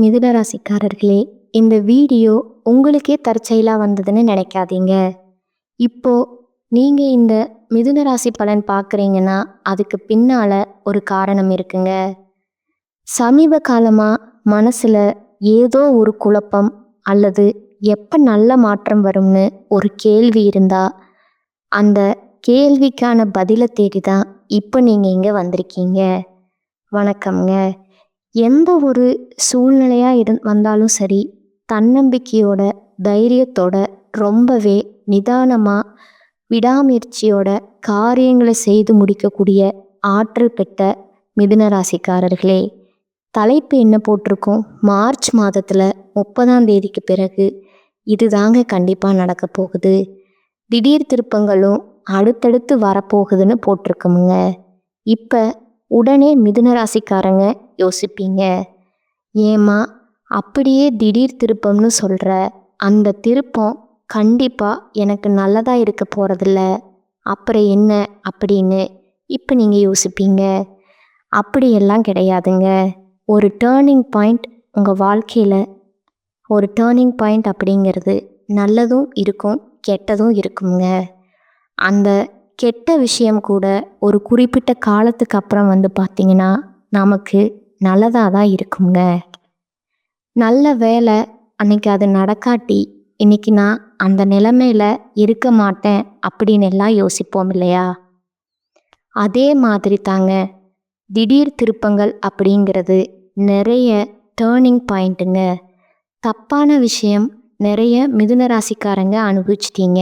மிதுன ராசிக்காரர்களே, இந்த வீடியோ உங்களுக்கே தற்செயலாக வந்ததுன்னு நினைக்காதீங்க. இப்போ நீங்கள் இந்த மிதுன ராசி பலன் பார்க்குறீங்கன்னா அதுக்கு பின்னால் ஒரு காரணம் இருக்குங்க. சமீப காலமாக மனசில் ஏதோ ஒரு குழப்பம் அல்லது எப்போ நல்ல மாற்றம் வரும்னு ஒரு கேள்வி இருந்தால் அந்த கேள்விக்கான பதிலை தேடி தான் இப்போ நீங்கள் இங்கே வந்திருக்கீங்க. வணக்கம்ங்க. எந்த ஒரு சூழ்நிலையாக வந்தாலும் சரி, தன்னம்பிக்கையோட தைரியத்தோட ரொம்பவே நிதானமாக விடாமுயற்சியோட காரியங்களை செய்து முடிக்கக்கூடிய ஆற்றல் பெற்ற மிதுன ராசிக்காரர்களே, தலைப்பு என்ன போட்டிருக்கோம்? மார்ச் மாதத்தில் 30ஆம் தேதிக்கு பிறகு இதுதாங்க கண்டிப்பாக நடக்க போகுது. திடீர் திருப்பங்களும் அடுத்தடுத்து வரப்போகுதுன்னு போட்டிருக்கோமுங்க. இப்போ உடனே மிதுன ராசிக்காரங்க யோசிப்பீங்க, ஏமா அப்படியே திடீர் திருப்பம்னு சொல்கிற? அந்த திருப்பம் கண்டிப்பாக எனக்கு நல்லதாக இருக்க போகிறதில்ல, அப்புறம் என்ன அப்படின்னு இப்போ நீங்கள் யோசிப்பீங்க. அப்படியெல்லாம் கிடையாதுங்க. ஒரு டேர்னிங் பாயிண்ட் உங்கள் வாழ்க்கையில், ஒரு டேர்னிங் பாயிண்ட் அப்படிங்கிறது நல்லதும் இருக்கும் கெட்டதும் இருக்குங்க. அந்த கெட்ட விஷயம் கூட ஒரு குறிப்பிட்ட காலத்துக்கு அப்புறம் பார்த்திங்கன்னா நமக்கு நல்லதாக தான் இருக்குங்க. நல்ல வேலை அன்னைக்கு அது நடக்காட்டி இன்னைக்கு நான் அந்த நிலைமையில் இருக்க மாட்டேன் அப்படின்னு எல்லாம் யோசிப்போம் இல்லையா? அதே மாதிரி தாங்க திடீர் திருப்பங்கள் அப்படிங்கிறது நிறைய டேர்னிங் பாயிண்ட்டுங்க. தப்பான விஷயம் நிறைய மிதுன ராசிக்காரங்க அனுபவிச்சிட்டீங்க.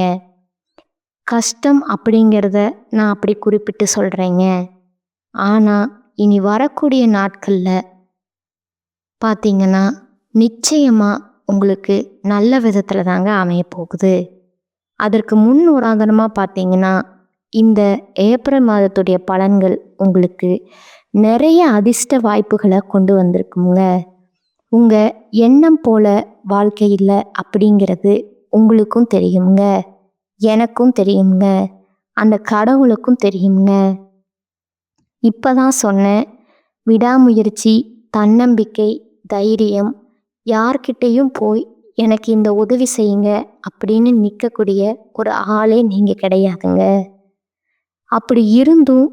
கஷ்டம் அப்படிங்கிறத நான் அப்படி குறிப்பிட்டு சொல்கிறேங்க. ஆனால் இனி வரக்கூடிய நாட்களில் பார்த்தீங்கன்னா நிச்சயமாக உங்களுக்கு நல்ல விதத்தில் தாங்க அமைய போகுது. அதற்கு முன் உதாரணமாக பார்த்தீங்கன்னா இந்த ஏப்ரல் மாதத்துடைய பலன்கள் உங்களுக்கு நிறைய அதிர்ஷ்ட வாய்ப்புகளை கொண்டு வந்திருக்குங்க. உங்கள் எண்ணம் போல வாழ்க்கை இல்லை அப்படிங்கிறது உங்களுக்கும் தெரியுங்க, எனக்கும் தெரியுங்க, அந்த கடவுளுக்கும் தெரியுங்க. இப்போ தான் சொன்னேன், விடாமுயற்சி, தன்னம்பிக்கை, தைரியம், யார்கிட்டையும் போய் எனக்கு இந்த உதவி செய்யுங்க அப்படின்னு நிற்கக்கூடிய ஒரு ஆளே நீங்கள் கிடையாதுங்க. அப்படி இருந்தும்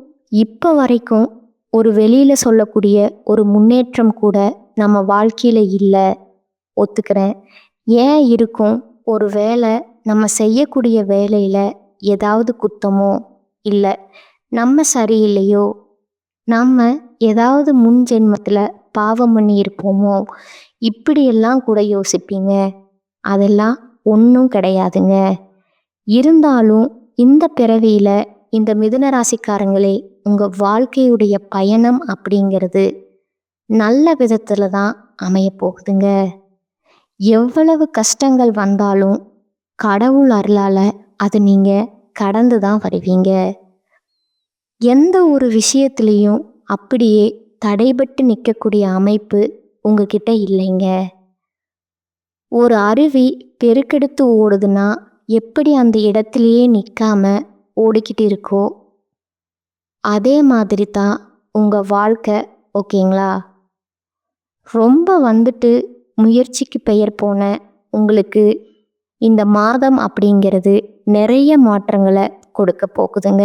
இப்போ வரைக்கும் ஒரு வெளியில் சொல்லக்கூடிய ஒரு முன்னேற்றம் கூட நம்ம வாழ்க்கையில் இல்லை. ஒத்துக்கிறேன். ஏன் இருக்கும்? ஒரு வேளை நம்ம செய்யக்கூடிய வேலையில் ஏதாவது குத்தமோ, இல்லை நம்ம சரியில்லையோ, நம்ம ஏதாவது முன் ஜென்மத்தில் பாவம் பண்ணி இருப்போமோ, இப்படியெல்லாம் கூட யோசிப்பீங்க. அதெல்லாம் ஒன்றும் கிடையாதுங்க. இருந்தாலும் இந்த பிறவியில் இந்த மிதுன ராசிக்காரங்களே, உங்கள் வாழ்க்கையுடைய பயணம் அப்படிங்கிறது நல்ல விதத்தில் தான் அமைய போகுதுங்க. எவ்வளவு கஷ்டங்கள் வந்தாலும் கடவுள் அருளால் அது நீங்கள் கடந்து தான் வருவீங்க. எந்த ஒரு விஷயத்துலேயும் அப்படியே தடைபட்டு நிற்கக்கூடிய அமைப்பு உங்ககிட்ட இல்லைங்க. ஒரு அருவி பெருக்கெடுத்து ஓடுதுன்னா எப்படி அந்த இடத்துலையே நிற்காம ஓடிக்கிட்டு இருக்கோ, அதே மாதிரி தான் உங்கள் வாழ்க்கை. ஓகேங்களா? ரொம்ப முயற்சிக்கு பெயர் போன உங்களுக்கு இந்த மாதம் அப்படிங்கிறது நிறைய மாற்றங்களை கொடுக்க போகுதுங்க.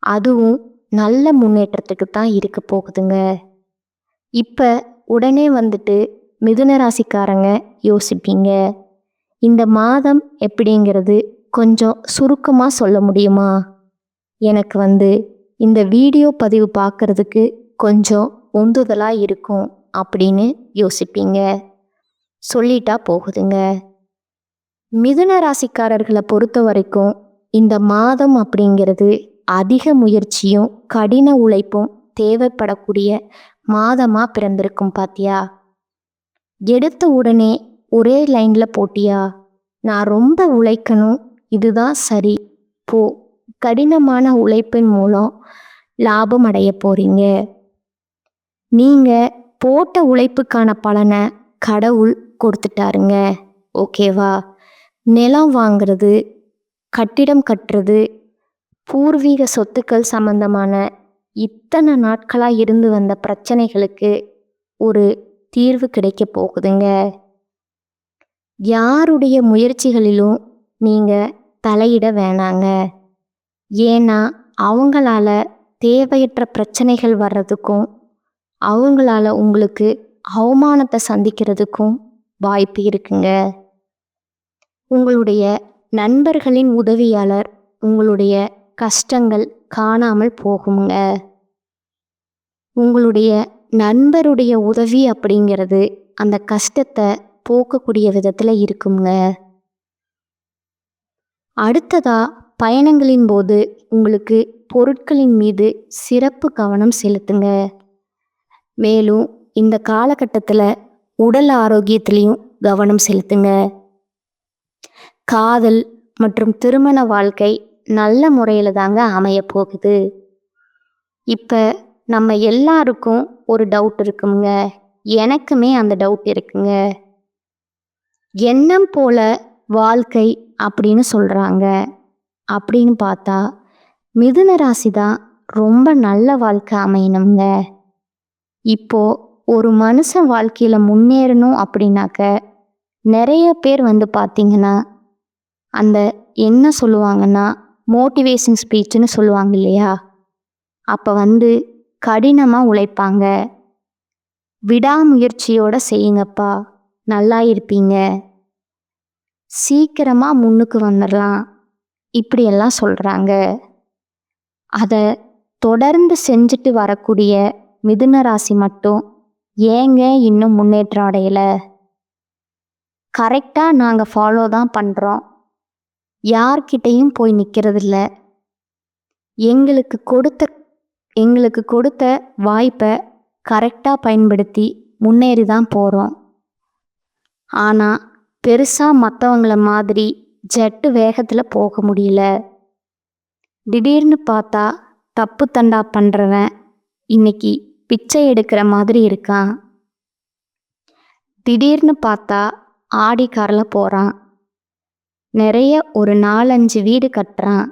அதுவும் நல்ல முன்னேற்றத்துக்கு தான் இருக்க போகுதுங்க. இப்போ உடனே மிதுன ராசிக்காரங்க யோசிப்பீங்க, இந்த மாதம் எப்படிங்கிறது கொஞ்சம் சுருக்கமாக சொல்ல முடியுமா? எனக்கு இந்த வீடியோ பதிவு பார்க்குறதுக்கு கொஞ்சம் உந்துதலாக இருக்கும் அப்படின்னு யோசிப்பீங்க. சொல்லிட்டா போகுதுங்க. மிதுன ராசிக்காரர்களை பொறுத்த வரைக்கும் இந்த மாதம் அப்படிங்கிறது அதிக முயற்சியும் கடின உழைப்பும் தேவைப்படக்கூடிய மாதமாக பிறந்திருக்கும். பாத்தியா? எடுத்த உடனே ஒரே லைனில் போட்டியா? நான் ரொம்ப உழைக்கணும், இதுதான் சரி, போ. கடினமான உழைப்பின் மூலம் லாபம் அடைய போறீங்க. நீங்கள் போட்ட உழைப்புக்கான பலனை கடவுள் கொடுத்துட்டாருங்க. ஓகேவா? நிலம் வாங்கிறது, கட்டிடம் கட்டுறது, பூர்வீக சொத்துக்கள் சம்பந்தமான இத்தனை நாட்களாக இருந்து வந்த பிரச்சனைகளுக்கு ஒரு தீர்வு கிடைக்க போகுதுங்க. யாருடைய முயற்சிகளிலும் நீங்கள் தலையிட வேணாங்க. ஏன்னா அவங்களால தேவையற்ற பிரச்சனைகள் வர்றதுக்கும் அவங்களால உங்களுக்கு அவமானத்தை சந்திக்கிறதுக்கும் வாய்ப்பு இருக்குங்க. உங்களுடைய நண்பர்களின் உதவியாளர் உங்களுடைய கஷ்டங்கள் காணாமல் போகுங்க. உங்களுடைய நண்பருடைய உதவி அப்படிங்கிறது அந்த கஷ்டத்தை போக்கக்கூடிய விதத்தில் இருக்குங்க. அடுத்ததா பயணங்களின் போது உங்களுக்கு பொருட்களின் மீது சிறப்பு கவனம் செலுத்துங்க. மேலும் இந்த காலகட்டத்தில் உடல் ஆரோக்கியத்திலையும் கவனம் செலுத்துங்க. காதல் மற்றும் திருமண வாழ்க்கை நல்ல முறையில் தாங்க அமைய போகுது. இப்போ நம்ம எல்லாருக்கும் ஒரு டவுட் இருக்குங்க. எனக்குமே அந்த டவுட் இருக்குங்க. எண்ணம் போல வாழ்க்கை அப்படின்னு சொல்கிறாங்க. அப்படின்னு பார்த்தா மிதுன ராசி தான் ரொம்ப நல்ல வாழ்க்கை அமையணுங்க. இப்போ ஒரு மனுஷன் வாழ்க்கையில் முன்னேறணும் அப்படின்னாக்க நிறைய பேர் பார்த்தீங்கன்னா அந்த என்ன சொல்லுவாங்கன்னா மோட்டிவேஷன் ஸ்பீச்சுன்னு சொல்லுவாங்க இல்லையா, அப்போ கடினமாக உழைப்பாங்க. விடாமுயற்சியோடு செய்யுங்கப்பா, நல்லா இருப்பீங்க, சீக்கிரமாக முன்னுக்கு வந்துடலாம், இப்படியெல்லாம் சொல்கிறாங்க. அதை தொடர்ந்து செஞ்சுட்டு வரக்கூடிய மிதுன ராசி மட்டும் ஏங்க இன்னும் முன்னேற்றம் அடையலை? கரெக்டாக நாங்கள் ஃபாலோ தான் பண்ணுறோம், யார்கிட்டையும் போய் நிற்கிறதில்ல, எங்களுக்கு கொடுத்த வாய்ப்பை கரெக்டாக பயன்படுத்தி முன்னேறி தான் போகிறோம். ஆனால் பெருசாக மற்றவங்கள மாதிரி ஜெட்டு வேகத்தில் போக முடியல. திடீர்னு பார்த்தா தப்பு தண்டா பண்ணுறவன் இன்னைக்கு பிச்சை எடுக்கிற மாதிரி இருக்கான். திடீர்னு பார்த்தா ஆடி காரில் போகிறான். நிறைய ஒரு 4-5 வீடு கட்டுறான்.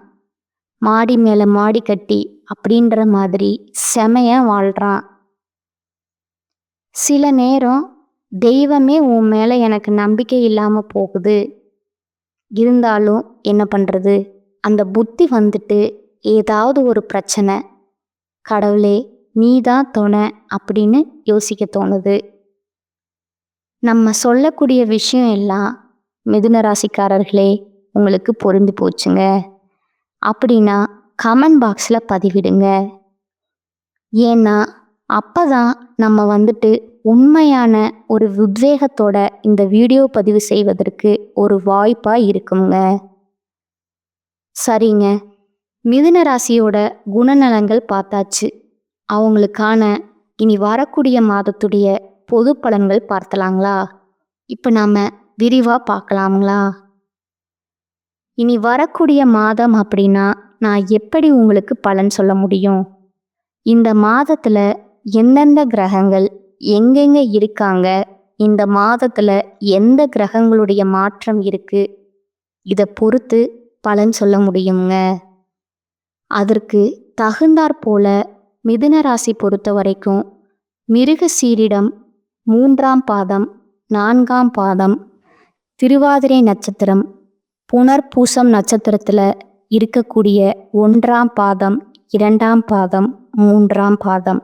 மாடி மேலே மாடி கட்டி அப்படின்ற மாதிரி செமையாக வாழ்கிறான். சில நேரம் தெய்வமே உன் மேலே எனக்கு நம்பிக்கை இல்லாமல் போகுது, இருந்தாலும் என்ன பண்ணுறது, அந்த புத்தி ஏதாவது ஒரு பிரச்சனை, கடவுளே நீ தான் துணை அப்படின்னு யோசிக்க தோணுது. நம்ம சொல்லக்கூடிய விஷயம் எல்லாம் மிதுன ராசிக்காரர்களே உங்களுக்கு பொருந்தி போச்சுங்க அப்படின்னா கமெண்ட் பாக்ஸில் பதிவிடுங்க. ஏன்னா அப்போ தான் நம்ம உண்மையான ஒரு உத்வேகத்தோட இந்த வீடியோ பதிவு செய்வதற்கு ஒரு வாய்ப்பாக இருக்குங்க. சரிங்க, மிதுன ராசியோட குணநலங்கள் பார்த்தாச்சு. அவங்களுக்கான இனி வரக்கூடிய மாதத்துடைய பொது பலன்கள் பார்த்தலாங்களா? இப்போ நாம் விரிவாக பார்க்கலாங்களா? இனி வரக்கூடிய மாதம் அப்படின்னா நான் எப்படி உங்களுக்கு பலன் சொல்ல முடியும்? இந்த மாதத்தில் எந்தெந்த கிரகங்கள் எங்கெங்கே இருக்காங்க, இந்த மாதத்தில் எந்த கிரகங்களுடைய மாற்றம் இருக்குது, இதை பொறுத்து பலன் சொல்ல முடியுங்க. அதற்கு தகுந்தாற் போல மிதுன ராசி பொறுத்த வரைக்கும் மிருகசீரிடம் 3ஆம் பாதம், 4ஆம் பாதம், திருவாதிரை நட்சத்திரம், புனர்பூசம் நட்சத்திரத்தில் இருக்கக்கூடிய 1ஆம் பாதம், 2ஆம் பாதம், 3ஆம் பாதம்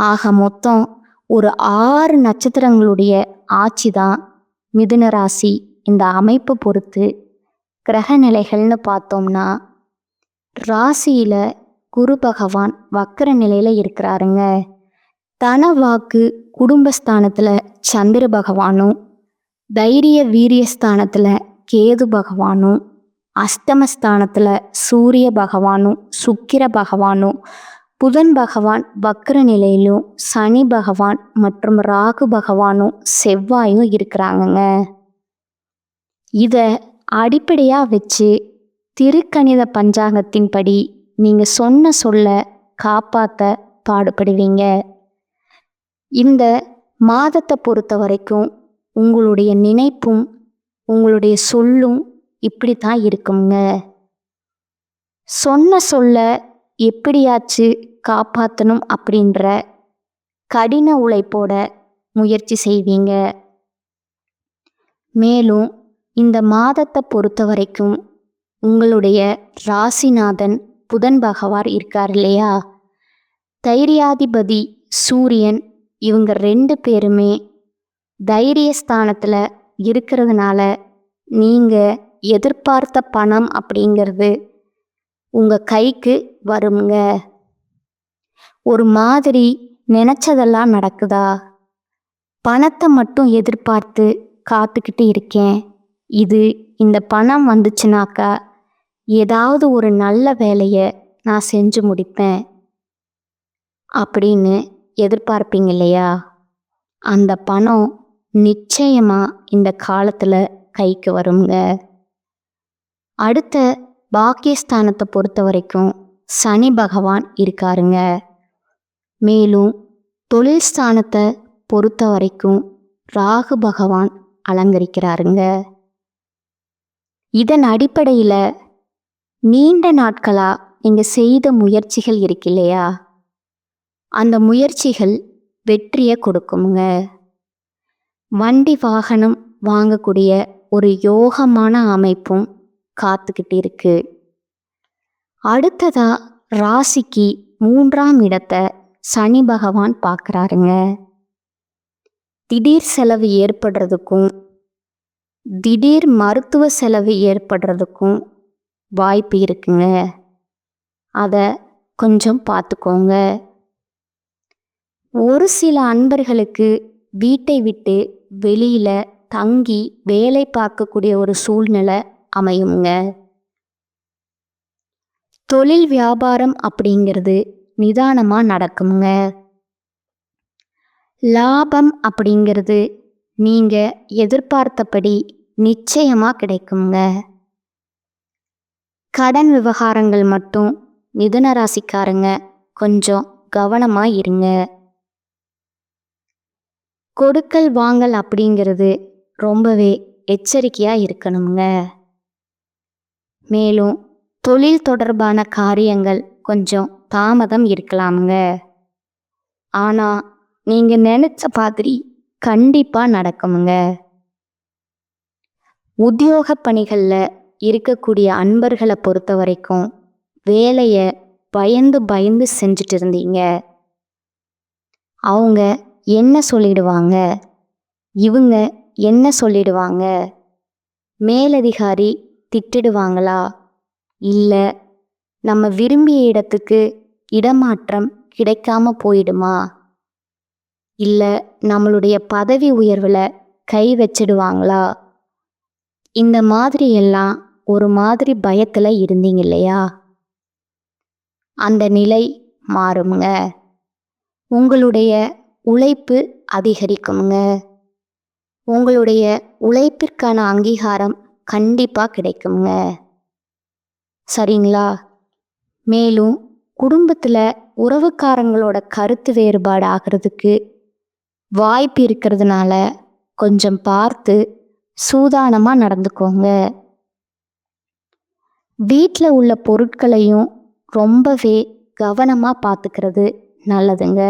ஆக மொத்தம் ஒரு 6 நட்சத்திரங்களுடைய ஆட்சி தான் மிதுன ராசி. இந்த அமைப்பை பொறுத்து கிரக நிலைகள்னு பார்த்தோம்னா ராசியில் குரு பகவான் வக்கர நிலையில் இருக்கிறாருங்க. தனவாக்கு குடும்பஸ்தானத்தில் சந்திர பகவானும், தைரிய வீரியஸ்தானத்தில் கேது பகவானும், அஷ்டமஸ்தானத்தில் சூரிய பகவானும், சுக்கிர பகவானும், புதன் பகவான் வக்கர நிலையிலும், சனி பகவான் மற்றும் ராகு பகவானும் செவ்வாயும் இருக்கிறாங்கங்க. இதை அடிப்படையாக வச்சு திருக்கணித பஞ்சாங்கத்தின்படி நீங்கள் சொன்ன சொல்ல காப்பாற்ற பாடுபடுவீங்க. இந்த மாதத்தை பொறுத்த வரைக்கும் உங்களுடைய நினைப்பும் உங்களுடைய சொல்லும் இப்படி தான் இருக்குங்க. சொன்ன சொல்ல எப்படியாச்சு காப்பாற்றணும் அப்படின்ற கடின உழைப்போட முயற்சி செய்வீங்க. மேலும் இந்த மாதத்தை பொறுத்த வரைக்கும் உங்களுடைய ராசிநாதன் புதன் பகவான் இருக்கார் இல்லையா, தைரியாதிபதி சூரியன், இவங்க 2 பேருமே தைரியஸ்தானத்தில் இருக்கிறதுனால நீங்கள் எதிர்பார்த்த பணம் அப்படிங்கிறது உங்கள் கைக்கு வருங்க. ஒரு மாதிரி நினச்சதெல்லாம் நடக்குதா, பணத்தை மட்டும் எதிர்பார்த்து காத்துக்கிட்டு இருக்கேன், இந்த பணம் வந்துச்சுனாக்கா ஏதாவது ஒரு நல்ல வேலையை நான் செஞ்சு முடிப்பேன் அப்படின்னு எதிர்பார்ப்பீங்க இல்லையா, அந்த பணம் நிச்சயமாக இந்த காலத்தில் கைக்கு வருங்க. அடுத்த பாக்கியஸ்தானத்தை பொறுத்த வரைக்கும் சனி பகவான் இருக்காருங்க. மேலும் தொழில் ஸ்தானத்தை பொறுத்த வரைக்கும் ராகு பகவான் அலங்கரிக்கிறாருங்க. இதன் அடிப்படையில் நீண்ட நாட்களாக நீங்கள் செய்த முயற்சிகள் இருக்கு இல்லையா, அந்த முயற்சிகள் வெற்றியை கொடுக்குங்க. வண்டி வாகனம் வாங்கக்கூடிய ஒரு யோகமான அமைப்பும் காத்துக்கிட்டு இருக்கு. அடுத்ததா ராசிக்கு 3ஆம் இடத்தை சனி பகவான் பார்க்குறாருங்க. திடீர் செலவு ஏற்படுறதுக்கும் திடீர் மருத்துவ செலவு ஏற்படுறதுக்கும் வாய்ப்பு இருக்குங்க. அதை கொஞ்சம் பார்த்துக்கோங்க. ஒரு சில அன்பர்களுக்கு வீட்டை விட்டு வெளியில் தங்கி வேலை பார்க்கக்கூடிய ஒரு சூழ்நிலை அமையுங்க. தொழில் வியாபாரம் அப்படிங்கிறது நிதானமாக நடக்குங்க. லாபம் அப்படிங்கிறது நீங்கள் எதிர்பார்த்தபடி நிச்சயமாக கிடைக்குங்க. கடன் விவகாரங்கள் மட்டும் மிதுன ராசிக்காரங்க கொஞ்சம் கவனமாக இருங்க. கொடுக்கல் வாங்கல் அப்படிங்கிறது ரொம்பவே எச்சரிக்கையாக இருக்கணுங்க. மேலும் தொழில் தொடர்பான காரியங்கள் கொஞ்சம் தாமதம் இருக்கலாமுங்க. ஆனால் நீங்கள் நினச்ச மாதிரி கண்டிப்பாக நடக்குமுங்க. உத்தியோக பணிகளில் இருக்கக்கூடிய அன்பர்களை பொறுத்த வரைக்கும் வேலையை பயந்து பயந்து செஞ்சுட்டு இருந்தீங்க. அவங்க என்ன சொல்லிடுவாங்க, இவங்க என்ன சொல்லிடுவாங்க, மேலதிகாரி திட்டிடுவாங்களா, இல்லை நம்ம விரும்பிய இடத்துக்கு இடமாற்றம் கிடைக்காம போயிடுமா, இல்லை நம்மளுடைய பதவி உயர்வில் கை வச்சிடுவாங்களா, இந்த மாதிரி எல்லாம் ஒரு மாதிரி பயத்தில் இருந்தீங்க இல்லையா, அந்த நிலை மாறுங்க. உங்களுடைய உழைப்பு அதிகரிக்குங்க. உங்களுடைய உழைப்பிற்கான அங்கீகாரம் கண்டிப்பாக கிடைக்குங்க. சரிங்களா? மேலும் குடும்பத்தில் உறவுக்காரங்களோட கருத்து வேறுபாடு ஆகிறதுக்கு வாய்ப்பு இருக்கிறதுனால கொஞ்சம் பார்த்து சூதானமாக நடந்துக்கோங்க. வீட்டில் உள்ள பொருட்களையும் ரொம்பவே கவனமாக பார்த்துக்கிறது நல்லதுங்க.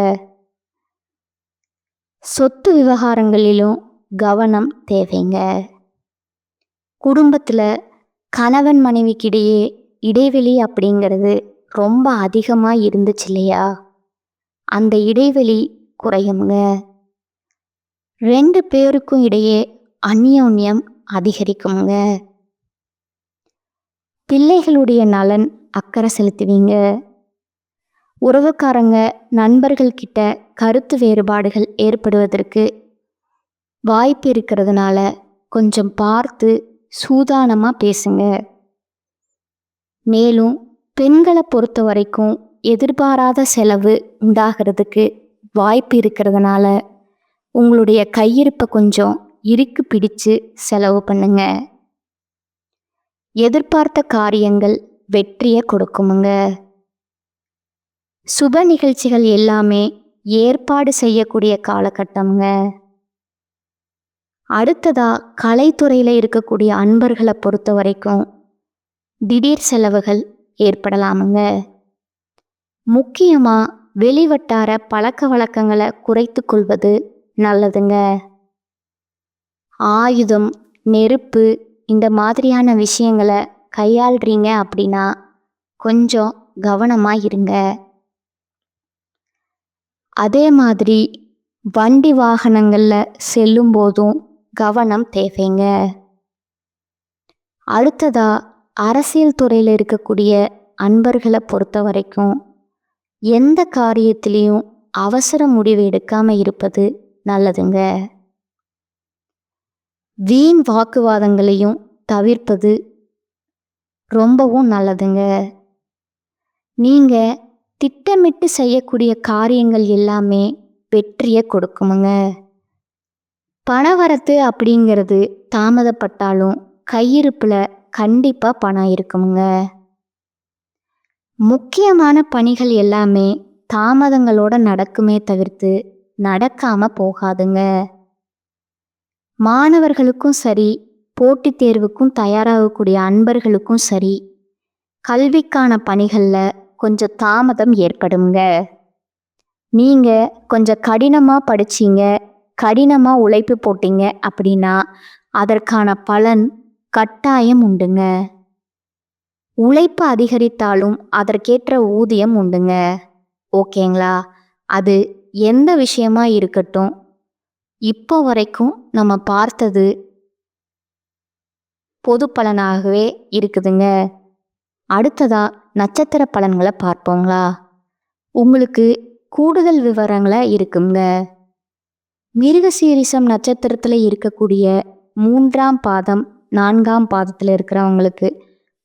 சொத்து விவகாரங்களிலும் கவனம் தேவைங்க. குடும்பத்தில் கணவன் மனைவிக்கிடையே இடைவெளி அப்படிங்கிறது ரொம்ப அதிகமாக இருந்துச்சு இல்லையா, அந்த இடைவெளி குறையுங்க. 2 பேருக்கும் இடையே அந்யோன்யம் அதிகரிக்குங்க. பிள்ளைகளுடைய நலன் அக்கறை செலுத்துவீங்க. உறவுக்காரங்க நண்பர்கள் கிட்ட கருத்து வேறுபாடுகள் ஏற்படுவதற்கு வாய்ப்பு இருக்கிறதுனால கொஞ்சம் பார்த்து சூதானமாக பேசுங்க. மேலும் பெண்களை பொறுத்த வரைக்கும் எதிர்பாராத செலவு உண்டாகிறதுக்கு வாய்ப்பு இருக்கிறதுனால உங்களுடைய கையிருப்பை கொஞ்சம் இறுக்கி பிடிச்சு செலவு பண்ணுங்க. எதிர்பார்த்த காரியங்கள் வெற்றியை கொடுக்குமுங்க. சுப நிகழ்ச்சிகள் எல்லாமே ஏற்பாடு செய்யக்கூடிய காலகட்டம்ங்க. அடுத்ததா கலைத்துறையில் இருக்கக்கூடிய அன்பர்களை பொறுத்த வரைக்கும் திடீர் செலவுகள் ஏற்படலாமுங்க. முக்கியமாக வெளிவட்டார பழக்க வழக்கங்களை குறைத்து கொள்வது நல்லதுங்க. ஆயுதம், நெருப்பு இந்த மாதிரியான விஷயங்களை கையாள்றீங்க அப்படின்னா கொஞ்சம் கவனமா இருங்க. அதே மாதிரி வண்டி வாகனங்கள்ல செல்லும் போதும் கவனம் தேவைங்க. அடுத்ததா அரசியல் துறையில் இருக்கக்கூடிய அன்பர்களை பொறுத்த வரைக்கும் எந்த காரியத்திலையும் அவசர முடிவு எடுக்காம இருப்பது நல்லதுங்க. வீண் வாக்குவாதங்களையும் தவிர்ப்பது ரொம்பவும் நல்லதுங்க. நீங்க திட்டமிட்டு செய்யக்கூடிய காரியங்கள் எல்லாமே வெற்றியை கொடுக்குமுங்க. பணவரத்து அப்படிங்கிறது தாமதப்பட்டாலும் கையிருப்புல கண்டிப்பா பணம் இருக்குமுங்க. முக்கியமான பணிகள் எல்லாமே தாமதங்களோட நடக்குமே தவிர்த்து நடக்காம போகாதுங்க. மாணவர்களுக்கும் சரி, போட்டித் தேர்வுக்கும் தயாராகக்கூடிய அன்பர்களுக்கும் சரி, கல்விக்கான பணிகள்ல கொஞ்சம் தாமதம் ஏற்படுங்க. நீங்க கொஞ்சம் கடினமா படிச்சீங்க, கடினமா உழைப்பு போட்டீங்க அப்படின்னா அதற்கான பலன் கட்டாயம் உண்டுங்க. உழைப்பு அதிகரித்தாலும் அதற்கேற்ற ஊதியம் உண்டுங்க. ஓகேங்களா? அது எந்த விஷயமா இருக்கட்டும், இப்போ வரைக்கும் நம்ம பார்த்தது பொது பலனாகவே இருக்குதுங்க. அடுத்ததா நட்சத்திர பலன்களை பார்ப்போங்களா? உங்களுக்கு கூடுதல் விவரங்களை இருக்குங்க. மிருகசீரிஷம் நட்சத்திரத்தில் இருக்கக்கூடிய 3ஆம் பாதம் 4ஆம் பாதத்தில் இருக்கிறவங்களுக்கு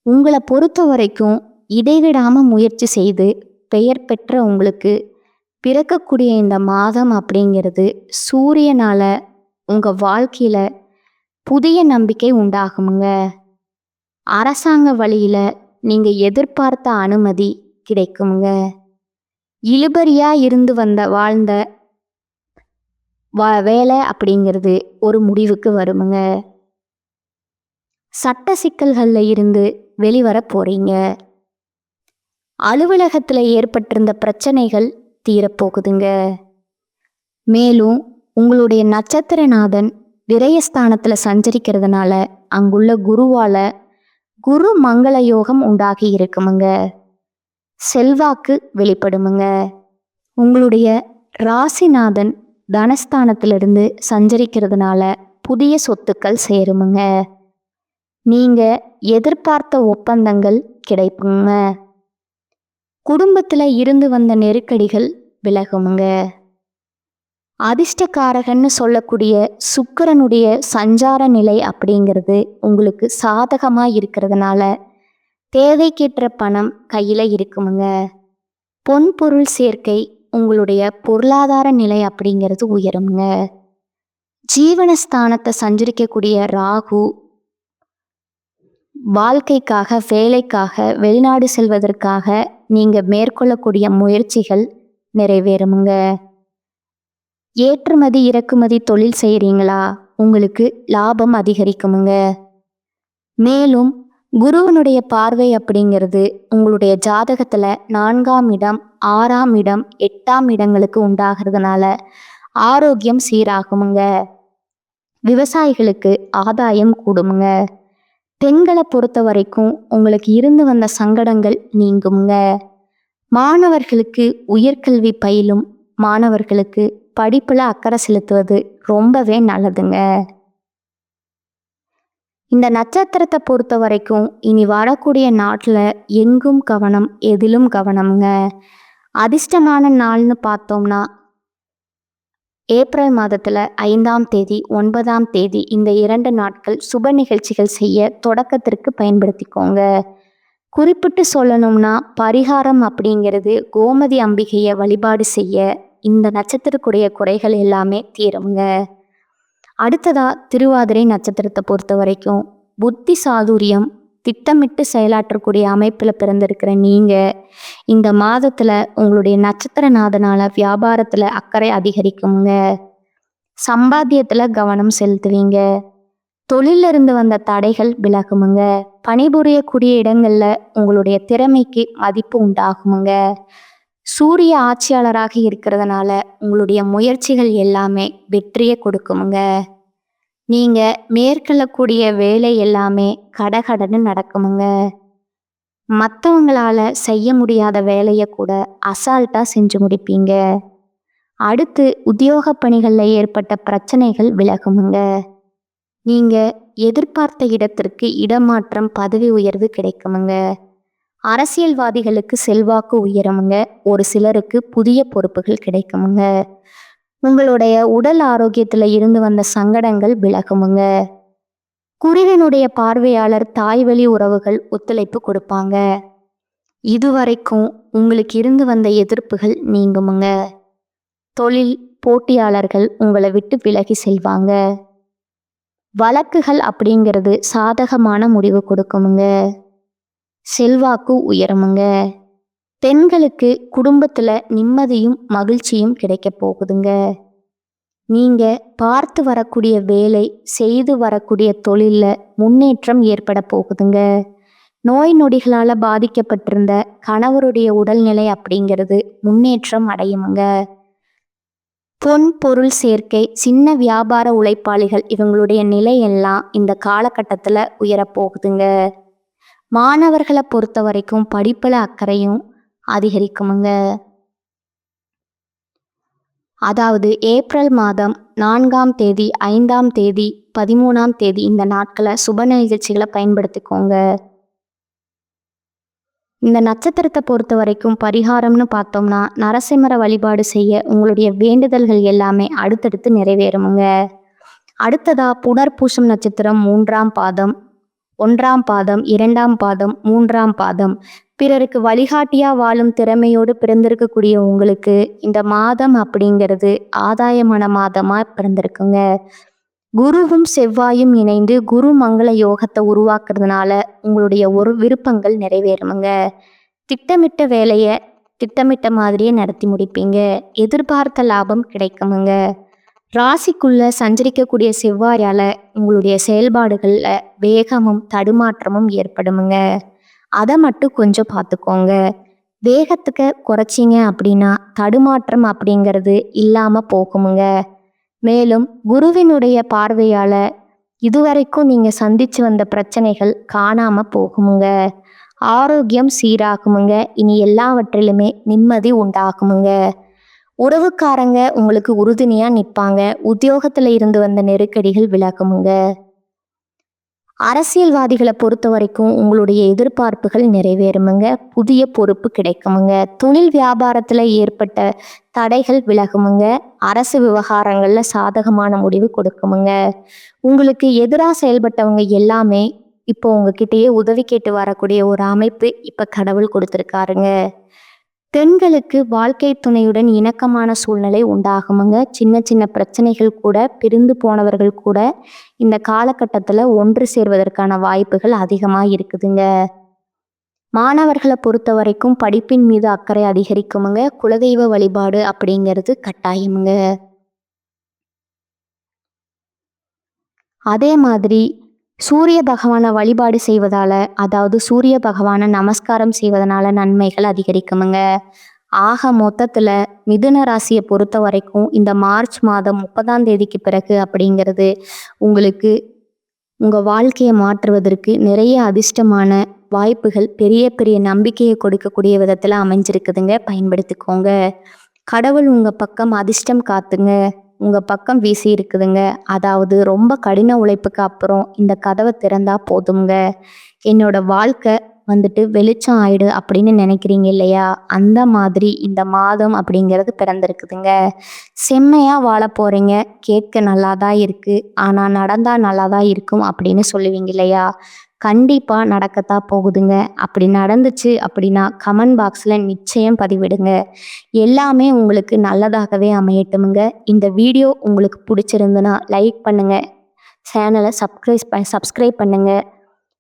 உங்களை பொறுத்த வரைக்கும் இடைவிடாம முயற்சி செய்து பெயர் பெற்ற உங்களுக்கு பிறக்கக்கூடிய இந்த மாதம் அப்படிங்கிறது சூரியனால உங்க வாழ்க்கையில புதிய நம்பிக்கை உண்டாகுமுங்க. அரசாங்க வழியில நீங்க எதிர்பார்த்த அனுமதி கிடைக்குமுங்க. இழுபறியா இருந்து வாழ்ந்த வேலை அப்படிங்கிறது ஒரு முடிவுக்கு வருமுங்க. சட்ட சிக்கல்கள்ல இருந்து வெளிவர போறீங்க. அலுவலகத்துல ஏற்பட்டிருந்த பிரச்சனைகள் தீரப்போகுதுங்க. மேலும் உங்களுடைய நட்சத்திரநாதன் விரயஸ்தானத்துல சஞ்சரிக்கிறதுனால அங்குள்ள குருவால குரு மங்கள யோகம் உண்டாகி இருக்குமுங்க. செல்வாக்கு வெளிப்படுமுங்க. உங்களுடைய ராசிநாதன் தனஸ்தானத்திலிருந்து சஞ்சரிக்கிறதுனால புதிய சொத்துக்கள் சேருமுங்க. நீங்க எதிர்பார்த்த ஒப்பந்தங்கள் கிடைக்குங்க. குடும்பத்துல இருந்து வந்த நெருக்கடிகள் விலகுமுங்க. அதிர்ஷ்டக்காரகன்னு சொல்லக்கூடிய சுக்கிரனுடைய சஞ்சார நிலை அப்படிங்கிறது உங்களுக்கு சாதகமா இருக்கிறதுனால தேவைக்கேற்ற பணம் கையில இருக்குமுங்க. பொன் பொருள் சேர்க்கை உங்களுடைய பொருளாதார நிலை அப்படிங்கிறது உயருமுங்க. ஜீவனஸ்தானத்தை சஞ்சரிக்கக்கூடிய ராகு வாழ்க்கைக்காக, வேலைக்காக, வெளிநாடு செல்வதற்காக நீங்க மேற்கொள்ளக்கூடிய முயற்சிகள் நிறைவேறுமுங்க. ஏற்றுமதி இறக்குமதி தொழில் செய்கிறீங்களா? உங்களுக்கு லாபம் அதிகரிக்குமுங்க. மேலும் குருவனுடைய பார்வை அப்படிங்கிறது உங்களுடைய ஜாதகத்துல 4ஆம் இடம், 6ஆம் இடம், 8ஆம் இடங்களுக்கு உண்டாகிறதுனால ஆரோக்கியம் சீராகுமுங்க. விவசாயிகளுக்கு ஆதாயம் கூடுமுங்க. பெண்களை பொறுத்த வரைக்கும் உங்களுக்கு இருந்து வந்த சங்கடங்கள் நீங்குமுங்க. மாணவர்களுக்கு உயர்கல்வி பயிலும் மாணவர்களுக்கு படிப்புல அக்கறை செலுத்துவது ரொம்பவே நல்லதுங்க. இந்த நட்சத்திரத்தை பொறுத்த வரைக்கும் இனி வரக்கூடிய நாட்டில் எங்கும் கவனம், எதிலும் கவனம்ங்க. அதிர்ஷ்டமான நாள்னு பார்த்தோம்னா ஏப்ரல் மாதத்தில் 5ஆம் தேதி, 9ஆம் தேதி இந்த 2 நாட்கள் சுப நிகழ்ச்சிகள் செய்ய தொடக்கத்திற்கு பயன்படுத்திக்கோங்க. குறிப்பிட்டு சொல்லணும்னா பரிகாரம் அப்படிங்கிறது கோமதி அம்பிகையை வழிபாடு செய்ய இந்த நட்சத்திரக்குடைய குறைகள் எல்லாமே தீருங்க. அடுத்ததா திருவாதிரை நட்சத்திரத்தை பொறுத்த வரைக்கும் புத்தி சாதுரியம், திட்டமிட்டு செயலாற்றக்கூடிய அமைப்பில் பிறந்திருக்கிற நீங்க இந்த மாதத்துல உங்களுடைய நட்சத்திரநாதனால வியாபாரத்துல அக்கறை அதிகரிக்குங்க. சம்பாத்தியத்துல கவனம் செலுத்துவீங்க. தொழில இருந்து வந்த தடைகள் விலகுமுங்க. பணிபுரியக்கூடிய இடங்கள்ல உங்களுடைய திறமைக்கு மதிப்பு உண்டாகுமுங்க. சூரிய ஆட்சியாளராக இருக்கிறதுனால உங்களுடைய முயற்சிகள் எல்லாமே வெற்றியை கொடுக்குமுங்க. நீங்க மேற்கொள்ளக்கூடிய வேலை எல்லாமே கடகடன்னு நடக்குமுங்க. மற்றவங்களால செய்ய முடியாத வேலையை கூட அசால்ட்டா செஞ்சு முடிப்பீங்க. அடுத்து உத்தியோக பணிகளில் ஏற்பட்ட பிரச்சனைகள் விலகுமுங்க. நீங்க எதிர்பார்த்த இடத்திற்கு இடமாற்றம், பதவி உயர்வு கிடைக்குமுங்க. அரசியல்வாதிகளுக்கு செல்வாக்கு உயருமுங்க. ஒரு சிலருக்கு புதிய பொறுப்புகள் கிடைக்குமுங்க. உங்களுடைய உடல் ஆரோக்கியத்துல இருந்து வந்த சங்கடங்கள் விலகுமுங்க. குருவினுடைய பார்வையாளர் தாய்வழி உறவுகள் ஒத்துழைப்பு கொடுப்பாங்க. இதுவரைக்கும் உங்களுக்கு இருந்து வந்த எதிர்ப்புகள் நீங்குமுங்க. தொழில் போட்டியாளர்கள் உங்களை விட்டு விலகி செல்வாங்க. வழக்குகள் அப்படிங்கிறது சாதகமான முடிவு கொடுக்குமுங்க. செல்வாக்கு உயருமுங்க. பெண்களுக்கு குடும்பத்துல நிம்மதியும் மகிழ்ச்சியும் கிடைக்க போகுதுங்க. நீங்க பார்த்து வரக்கூடிய வேலை, செய்து வரக்கூடிய தொழில்ல முன்னேற்றம் ஏற்பட போகுதுங்க. நோய் நொடிகளால பாதிக்கப்பட்டிருந்த கணவருடைய உடல்நிலை அப்படிங்கிறது முன்னேற்றம் அடையுமுங்க. பொன் பொருள் சேர்க்கை, சின்ன வியாபார உழைப்பாளிகள் இவங்களுடைய நிலையெல்லாம் இந்த காலகட்டத்தில் உயரப்போகுதுங்க. மாணவர்களை பொறுத்த வரைக்கும் படிப்பில் அக்கறையும் அதிகரிக்குமுங்க. அதாவது ஏப்ரல் மாதம் 4ஆம் தேதி, 5ஆம் தேதி, 13ஆம் தேதி இந்த நாட்களை சுப நிகழ்ச்சிகளை பயன்படுத்திக்கோங்க. இந்த நட்சத்திரத்தை பொறுத்த வரைக்கும் பரிகாரம்னு பார்த்தோம்னா, நரசிம்மர வழிபாடு செய்ய உங்களுடைய வேண்டுதல்கள் எல்லாமே அடுத்தடுத்து நிறைவேறுமுங்க. அடுத்ததா புனர்பூசம் நட்சத்திரம் 3ஆம் பாதம், 1ஆம் பாதம், 2ஆம் பாதம், 3ஆம் பாதம். பிறருக்கு வழிகாட்டியா வாழும் திறமையோடு பிறந்திருக்கக்கூடிய உங்களுக்கு இந்த மாதம் அப்படிங்கிறது ஆதாயமான மாதமா பிறந்திருக்குங்க. குருவும் செவ்வாயும் இணைந்து குரு மங்கள யோகத்தை உருவாக்குறதுனால உங்களுடைய ஒரு விருப்பங்கள் நிறைவேறுமுங்க. திட்டமிட்ட வேலையை திட்டமிட்ட மாதிரியே நடத்தி முடிப்பீங்க. எதிர்பார்த்த லாபம் கிடைக்குமுங்க. ராசிக்குள்ள சஞ்சரிக்கக்கூடிய செவ்வாயால உங்களுடைய செயல்பாடுகள்ல வேகமும் தடுமாற்றமும் ஏற்படுமுங்க. அதை மட்டும் கொஞ்சம் பார்த்துக்கோங்க. வேகத்துக்கு குறைச்சிங்க அப்படின்னா தடுமாற்றம் அப்படிங்கிறது இல்லாம போகுமுங்க. மேலும் குருவினுடைய பார்வையால இதுவரைக்கும் நீங்க சந்திச்சு வந்த பிரச்சனைகள் காணாம போகுமுங்க. ஆரோக்கியம் சீராகுமுங்க. இனி எல்லாவற்றிலுமே நிம்மதி உண்டாகுமுங்க. உறவுக்காரங்க உங்களுக்கு உறுதுணையா நிற்பாங்க. உத்தியோகத்துல இருந்து வந்த நெருக்கடிகள் விலகுமுங்க. அரசியல்வாதிகளை பொறுத்த வரைக்கும் உங்களுடைய எதிர்பார்ப்புகள் நிறைவேறுமுங்க. புதிய பொறுப்பு கிடைக்குமுங்க. தொழில் வியாபாரத்தில் ஏற்பட்ட தடைகள் விலகுமுங்க. அரசு விவகாரங்கள்ல சாதகமான முடிவு கொடுக்குமுங்க. உங்களுக்கு எதிராக செயல்பட்டவங்க எல்லாமே இப்போ உங்ககிட்டயே உதவி கேட்டு வரக்கூடிய ஒரு அமைப்பு இப்போ கடவுள் கொடுத்துருக்காருங்க. பெண்களுக்கு வாழ்க்கை துணையுடன் இணக்கமான சூழ்நிலை உண்டாகுமுங்க. சின்ன சின்ன பிரச்சனைகள் கூட, பிரிந்து போனவர்கள் கூட இந்த காலகட்டத்தில் ஒன்று சேர்வதற்கான வாய்ப்புகள் அதிகமாக இருக்குதுங்க. மாணவர்களை பொறுத்த வரைக்கும் படிப்பின் மீது அக்கறை அதிகரிக்குமுங்க. குலதெய்வ வழிபாடு அப்படிங்கிறது கட்டாயமுங்க. அதே மாதிரி சூரிய பகவானை வழிபாடு செய்வதால, அதாவது சூரிய பகவானை நமஸ்காரம் செய்வதனால நன்மைகள் அதிகரிக்குமுங்க. ஆக மொத்தத்தில் மிதுன ராசியை பொறுத்த வரைக்கும் இந்த மார்ச் மாதம் 30ஆம் தேதிக்கு பிறகு அப்படிங்கிறது உங்களுக்கு உங்கள் வாழ்க்கையை மாற்றுவதற்கு நிறைய அதிர்ஷ்டமான வாய்ப்புகள், பெரிய பெரிய நம்பிக்கையை கொடுக்கக்கூடிய விதத்தில் அமைஞ்சிருக்குதுங்க. பயன்படுத்திக்கோங்க. கடவுள் உங்கள் பக்கம் அதிர்ஷ்டம் காத்துங்க உங்கள் பக்கம் வீசி இருக்குதுங்க. அதாவது ரொம்ப கடின உழைப்புக்கு அப்புறம் இந்த கதவை திறந்தா போதுங்க, என்னோட வாழ்க்கை வந்துட்டு வெளிச்சம் ஆயிடு அப்படின்னு நினைக்கிறீங்க இல்லையா? அந்த மாதிரி இந்த மாதம் அப்படிங்கிறது பிறந்திருக்குதுங்க. செம்மையாக வாழ போகிறீங்க. கேட்க நல்லா தான் இருக்குது, ஆனால் நடந்தால் நல்லா தான் இருக்கும் அப்படின்னு சொல்லுவீங்க இல்லையா? கண்டிப்பாக நடக்கத்தான் போகுதுங்க. அப்படி நடந்துச்சு அப்படின்னா கமெண்ட் பாக்ஸில் நிச்சயம் பதிவிடுங்க. எல்லாமே உங்களுக்கு நல்லதாகவே அமையட்டுமுங்க. இந்த வீடியோ உங்களுக்கு பிடிச்சிருந்துன்னா லைக் பண்ணுங்கள், சேனலை சப்ஸ்கிரைப் பண்ணுங்கள்.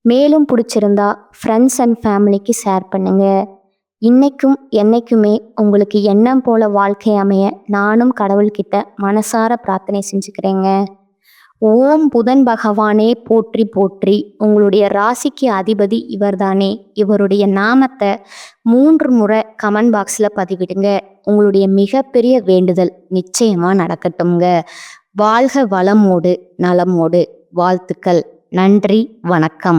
மேலும் பிடிச்சிருந்தா ஃப்ரெண்ட்ஸ் அண்ட் ஃபேமிலிக்கு ஷேர் பண்ணுங்கள். இன்னைக்கும் என்னைக்குமே உங்களுக்கு எண்ணம் போல வாழ்க்கை அமைய நானும் கடவுள்கிட்ட மனசார பிரார்த்தனை செஞ்சுக்கிறேங்க. ஓம் புதன் பகவானே போற்றி போற்றி. உங்களுடைய ராசிக்கு அதிபதி இவர்தானே. இவருடைய நாமத்தை 3 முறை கமெண்ட் பாக்ஸில் பதிவிடுங்க. உங்களுடைய மிகப்பெரிய வேண்டுதல் நிச்சயமா நடக்கட்டும்ங்க. வாழ்க வளமோடு நலமோடு. வாழ்த்துக்கள். நன்றி. வணக்கம்.